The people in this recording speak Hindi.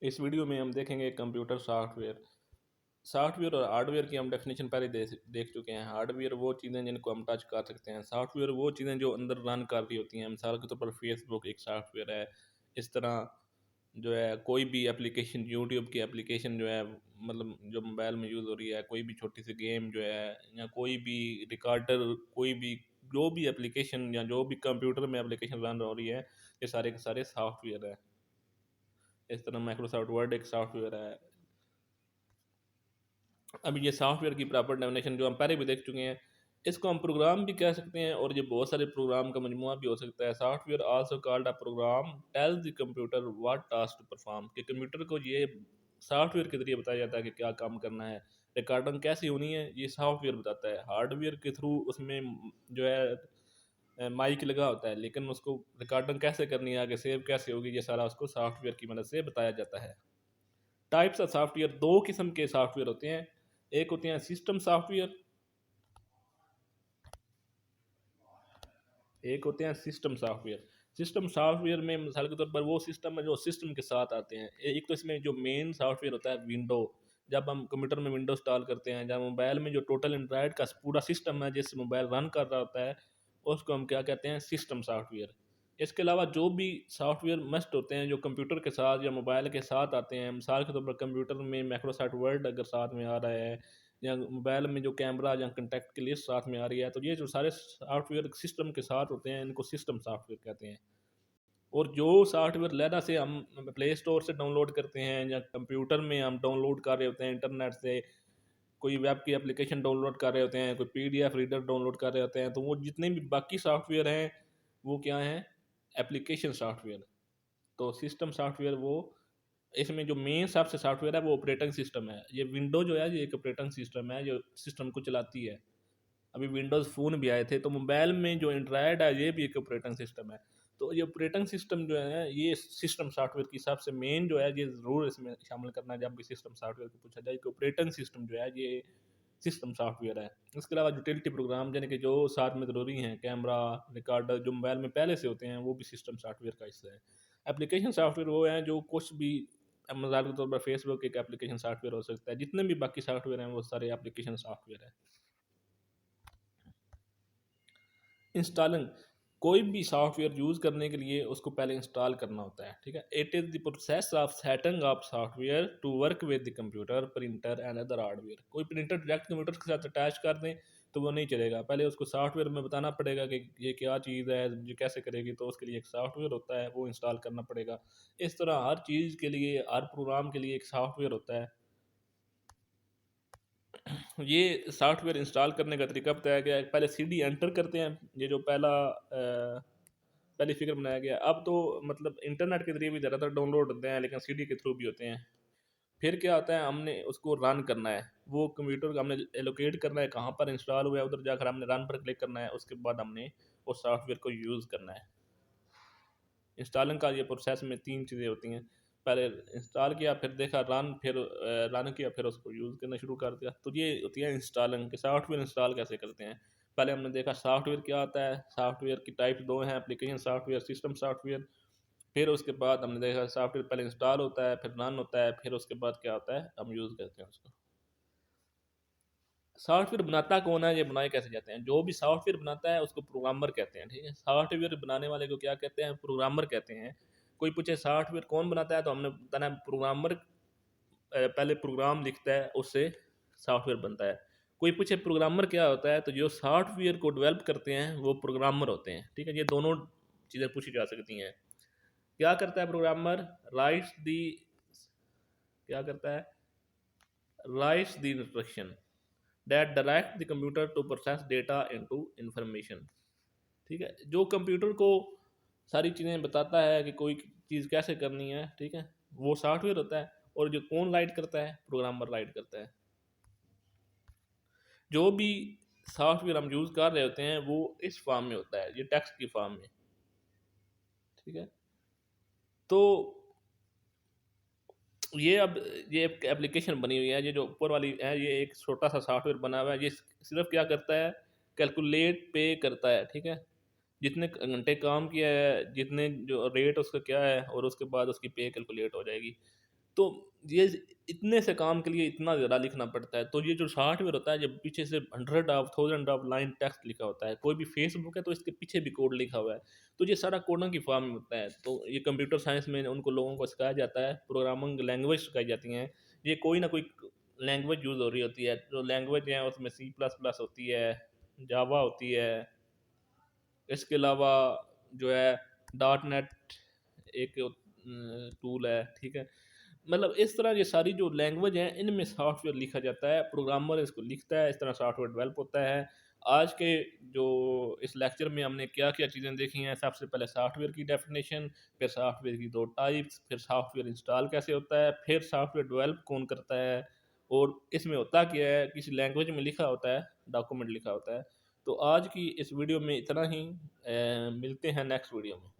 इस वीडियो में हम देखेंगे कंप्यूटर सॉफ्टवेयर। सॉफ्टवेयर और हार्डवेयर की हम डेफिनेशन पहले देख चुके हैं। हार्डवेयर वो चीज़ें जिनको हम टच कर सकते हैं, सॉफ्टवेयर वो चीज़ें जो अंदर रन कर रही होती हैं। मिसाल के तौर पर फेसबुक एक सॉफ्टवेयर है। इस तरह जो है कोई भी एप्लीकेशन, यूट्यूब की एप्लीकेशन जो है, मतलब जो मोबाइल में यूज़ हो रही है, कोई भी छोटी सी गेम जो है, या कोई भी रिकॉर्डर, कोई भी जो भी एप्लीकेशन या जो भी कंप्यूटर में एप्लीकेशन रन हो रही है, ये सारे के सारे सॉफ्टवेयर है। इस तरह माइक्रोसॉफ्ट वर्ड एक सॉफ्टवेयर है। अब ये सॉफ्टवेयर की प्रॉपर डेफिनेशन जो हम पहले भी देख चुके हैं, इसको हम प्रोग्राम भी कह सकते हैं और ये बहुत सारे प्रोग्राम का मजमुआ भी हो सकता है। Software also called a program tells the computer what task to perform, कि कंप्यूटर को ये सॉफ्टवेयर के जरिए बताया जाता है कि क्या काम करना है, रिकॉर्डिंग कैसी होनी है, ये सॉफ्टवेयर बताता है। हार्डवेयर के थ्रू उसमें जो है माइक लगा होता है, लेकिन उसको रिकॉर्डिंग कैसे करनी है, आगे सेव कैसे होगी, ये सारा उसको सॉफ्टवेयर की मदद से बताया जाता है। टाइप्स ऑफ सॉफ्टवेयर, दो किस्म के सॉफ्टवेयर होते हैं। एक होते हैं सिस्टम सॉफ्टवेयर, एक होते हैं सिस्टम सॉफ्टवेयर। सिस्टम सॉफ्टवेयर में मिसाल के तौर पर वो सिस्टम है जो सिस्टम के साथ आते हैं। एक तो इसमें जो मेन सॉफ्टवेयर होता है विंडो, जब हम कंप्यूटर में विंडो इंस्टॉल करते हैं, जब मोबाइल में जो टोटल एंड्रॉयड का पूरा सिस्टम है जिससे मोबाइल रन कर रहा होता है, उसको हम क्या कहते हैं, सिस्टम सॉफ्टवेयर। इसके अलावा जो भी सॉफ्टवेयर मस्ट होते हैं जो कंप्यूटर के साथ या मोबाइल के साथ आते हैं, मिसाल के तौर पर कंप्यूटर में माइक्रोसॉफ्ट वर्ड अगर साथ में आ रहा है, या मोबाइल में जो कैमरा या कंटेक्ट की लिस्ट साथ में आ रही है, तो ये जो सारे सॉफ्टवेयर सिस्टम के साथ होते हैं, इनको सिस्टम सॉफ्टवेयर कहते हैं। और जो सॉफ्टवेयर लहदा से हम प्ले स्टोर से डाउनलोड करते हैं या कंप्यूटर में हम डाउनलोड कर रहे होते हैं इंटरनेट से, कोई वेब की एप्लीकेशन डाउनलोड कर रहे होते हैं, कोई पीडीएफ रीडर डाउनलोड कर रहे होते हैं, तो वो जितने भी बाकी सॉफ्टवेयर हैं वो क्या हैं, एप्लीकेशन सॉफ्टवेयर। तो सिस्टम सॉफ्टवेयर वो, इसमें जो मेन सबसे सॉफ्टवेयर है वो ऑपरेटिंग सिस्टम है। ये विंडो जो है ये एक ऑपरेटिंग सिस्टम है जो सिस्टम को चलाती है। अभी विंडोज़ फ़ोन भी आए थे, तो मोबाइल में जो एंड्रॉयड है ये भी एक ऑपरेटिंग सिस्टम है। तो ये ऑपरेटिंग सिस्टम जो है ये सिस्टम सॉफ्टवेयर की सबसे मेन जो है, ये ज़रूर इसमें शामिल करना है जब भी सिस्टम सॉफ्टवेयर को पूछा जाए कि ऑपरेटिंग सिस्टम जो है ये सिस्टम सॉफ्टवेयर है। इसके अलावा यूटिलिटी प्रोग्राम यानी कि जो साथ में ज़रूरी हैं, कैमरा, रिकॉर्डर, जो मोबाइल में पहले से होते हैं, वो भी सिस्टम सॉफ्टवेयर का हिस्सा है। एप्लीकेशन सॉफ्टवेयर वो हैं जो कुछ भी, मिसाल के तौर पर फेसबुक एक एप्लीकेशन सॉफ्टवेयर हो सकता है, जितने भी बाकी सॉफ्टवेयर हैं वो सारे एप्लीकेशन सॉफ्टवेयर है। इंस्टॉलिंग, कोई भी सॉफ्टवेयर यूज़ करने के लिए उसको पहले इंस्टॉल करना होता है, ठीक है। It is the process of setting up software to work with the computer, printer and other hardware. कोई प्रिंटर डायरेक्ट कंप्यूटर के साथ अटैच कर दें तो वो नहीं चलेगा, पहले उसको सॉफ्टवेयर में बताना पड़ेगा कि ये क्या चीज़ है, ये कैसे करेगी, तो उसके लिए एक सॉफ्टवेयर होता है, वो इंस्टॉल करना पड़ेगा। इस तरह हर चीज़ के लिए, हर प्रोग्राम के लिए एक सॉफ्टवेयर होता है। ये सॉफ्टवेयर इंस्टॉल करने का तरीका बताया गया है। पहले सीडी एंटर करते हैं, ये जो पहली फिगर बनाया गया। अब तो मतलब इंटरनेट के जरिए भी ज़्यादातर डाउनलोड होते हैं, लेकिन सीडी के थ्रू भी होते हैं। फिर क्या होता है, हमने उसको रन करना है, वो कंप्यूटर को हमने एलोकेट करना है कहाँ पर इंस्टॉल हुआ है, उधर जाकर हमने रन पर क्लिक करना है। उसके बाद हमने उस सॉफ्टवेयर को यूज़ करना है। इंस्टॉलिंग का ये प्रोसेस में तीन चीज़ें होती हैं। पहले इंस्टॉल किया, फिर देखा रन, फिर रन किया, फिर उसको यूज़ करना शुरू कर दिया। तो ये होती है इंस्टॉलिंग के सॉफ्टवेयर इंस्टॉल कैसे करते हैं। पहले हमने देखा सॉफ्टवेयर क्या होता है। सॉफ्टवेयर की टाइप दो हैं, एप्लीकेशन सॉफ्टवेयर, सिस्टम सॉफ्टवेयर। फिर उसके बाद हमने देखा सॉफ्टवेयर पहले इंस्टॉल होता है, फिर रन होता है, फिर उसके बाद क्या होता है, हम यूज़ करते हैं उसको। सॉफ्टवेयर बनाता कौन है, ये बनाए कैसे जाते हैं। जो भी सॉफ्टवेयर बनाता है उसको प्रोग्रामर कहते हैं, ठीक है। सॉफ्टवेयर बनाने वाले को क्या कहते हैं, प्रोग्रामर कहते हैं। कोई पूछे सॉफ्टवेयर कौन बनाता है, तो हमने बताना है प्रोग्रामर पहले प्रोग्राम लिखता है, उससे सॉफ्टवेयर बनता है। कोई पूछे प्रोग्रामर क्या होता है, तो जो सॉफ्टवेयर को डेवलप करते हैं वो प्रोग्रामर होते हैं, ठीक है। ये दोनों चीज़ें पूछी जा सकती हैं। क्या करता है प्रोग्रामर, राइट्स दी, क्या करता है, rights the instruction that direct the computer to process data into information, ठीक है। जो कंप्यूटर को सारी चीज़ें बताता है कि कोई चीज़ कैसे करनी है, ठीक है, वो सॉफ्टवेयर होता है। और जो कौन राइट करता है, प्रोग्रामर राइट करता है। जो भी सॉफ्टवेयर हम यूज़ कर रहे होते हैं वो इस फॉर्म में होता है, ये टेक्स्ट की फॉर्म में, ठीक है। तो ये अब ये एक एप्लीकेशन बनी हुई है, ये जो ऊपर वाली है ये एक छोटा सा सॉफ्टवेयर बना हुआ है। ये सिर्फ क्या करता है, कैलकुलेट पे करता है, ठीक है। जितने घंटे काम किया है, जितने जो रेट उसका क्या है, और उसके बाद उसकी पे कैलकुलेट हो जाएगी। तो ये इतने से काम के लिए इतना ज़्यादा लिखना पड़ता है। तो ये जो सॉफ्टवेयर होता है, जब पीछे से 100 ऑफ 1000 ऑफ लाइन टेक्स्ट लिखा होता है, कोई भी फेसबुक है तो इसके पीछे भी कोड लिखा हुआ है। तो ये सारा कोडिंग की फॉर्म में होता है। तो ये कंप्यूटर साइंस में उनको लोगों को सिखाया जाता है, प्रोग्रामिंग लैंग्वेज सिखाई जाती हैं। ये कोई ना कोई लैंग्वेज यूज़ हो रही होती है। जो लैंग्वेज है उसमें सी प्लस प्लस होती है, जावा होती है, इसके अलावा जो है डॉट नेट एक टूल है, ठीक है। मतलब इस तरह ये सारी जो लैंग्वेज हैं इनमें सॉफ्टवेयर लिखा जाता है, प्रोग्रामर इसको लिखता है, इस तरह सॉफ्टवेयर डेवलप होता है। आज के जो इस लेक्चर में हमने क्या क्या चीज़ें देखी हैं, सबसे पहले सॉफ्टवेयर की डेफिनेशन, फिर सॉफ्टवेयर की दो टाइप्स, फिर सॉफ्टवेयर इंस्टॉल कैसे होता है, फिर सॉफ्टवेयर डेवलप कौन करता है, और इसमें होता क्या है, किसी लैंग्वेज में लिखा होता है, डॉक्यूमेंट लिखा होता है। तो आज की इस वीडियो में इतना ही, मिलते हैं नेक्स्ट वीडियो में।